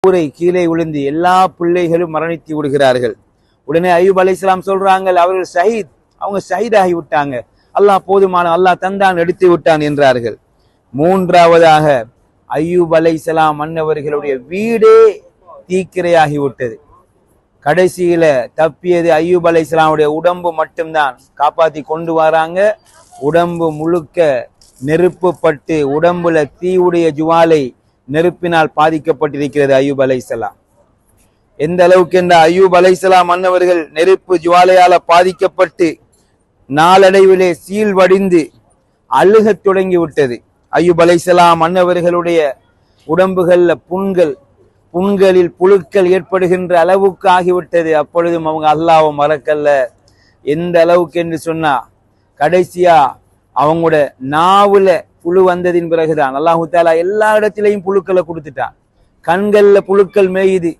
ஊரை கீழே விழுந்து எல்லா பிள்ளைகளும் மரணித்து விடுகிறார்கள். உடனே அய்யூப் அலைஹிஸ்ஸலாம் சொல்றாங்க, அவர்கள் ஷஹீத், அவங்க ஷஹீத் ஆகி விட்டாங்க, அல்லாஹ் போதுமான, அல்லாஹ் தந்தான் எடுத்து விட்டான் என்றார்கள். மூன்றாவதாக அய்யூப் அலைஹிஸ்ஸலாம் மன்னவர்களுடைய வீடே தீக்கிரையாகிவிட்டது. கடைசியில தப்பியது அய்யூப் அலைஹிஸ்ஸலாமுடைய உடம்பு மட்டும்தான். காப்பாத்தி கொண்டு வராங்க, உடம்பு முழுக்க நெருப்பு பட்டு உடம்புல தீவுடைய ஜுவாலை நெருப்பினால் பாதிக்கப்பட்டிருக்கிறது அய்யூப் அலைஹிஸ்ஸலாம். எந்த அளவுக்கு என்ற அய்யூப் அலைஹிஸ்ஸலாம் மன்னவர்கள் நெருப்பு ஜுவாலையால பாதிக்கப்பட்டு நாளடைவிலே சீழ்வடிந்து அழுகத் தொடங்கி விட்டது. அய்யூப் அலைஹிஸ்ஸலாம் மன்னவர்களுடைய உடம்புகள்ல புண்களில் புழுக்கள் ஏற்படுகின்ற அளவுக்கு ஆகிவிட்டது. அப்பொழுதும் அவங்க அல்லாஹ்வை மறக்கல்ல. எந்த அளவுக்கு என்று சொன்னா, கடைசியா அவங்களோட நாவுல புழு வந்ததின் பிறகுதான் அல்லாஹு தஆலா எல்லா இடத்திலையும் புழுக்களை கொடுத்துட்டான். கண்கள்ல புழுக்கள் மேயுது.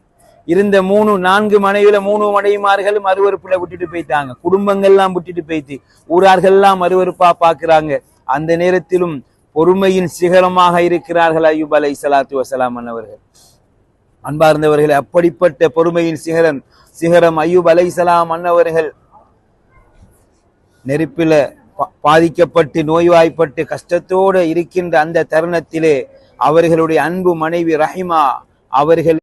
இருந்த 4 மனைவில 3 மனைவிமார்களும் அருவருப்புல விட்டுட்டு போயிட்டாங்க. குடும்பங்கள்லாம் விட்டுட்டு போயிட்டு ஊரார்கள்லாம் அருவருப்பா பாக்குறாங்க. அந்த நேரத்திலும் பொறுமையின் சிகரமாக இருக்கிறார்கள் அய்யூப் அலைஹிஸ்ஸலாத்து வஸலாம் மன்னவர்கள். அன்பார்ந்தவர்களே, அப்படிப்பட்ட பொறுமையின் சிகரம் அய்யூப் அலைஹிஸ்ஸலாம் மன்னவர்கள் நெருப்பில பாதிக்கப்பட்டு நோய்வாய்ப்பட்டு கஷ்டத்தோடு இருக்கின்ற அந்த தருணத்திலே அவர்களுடைய அன்பு மனைவி ரஹிமா அவர்கள்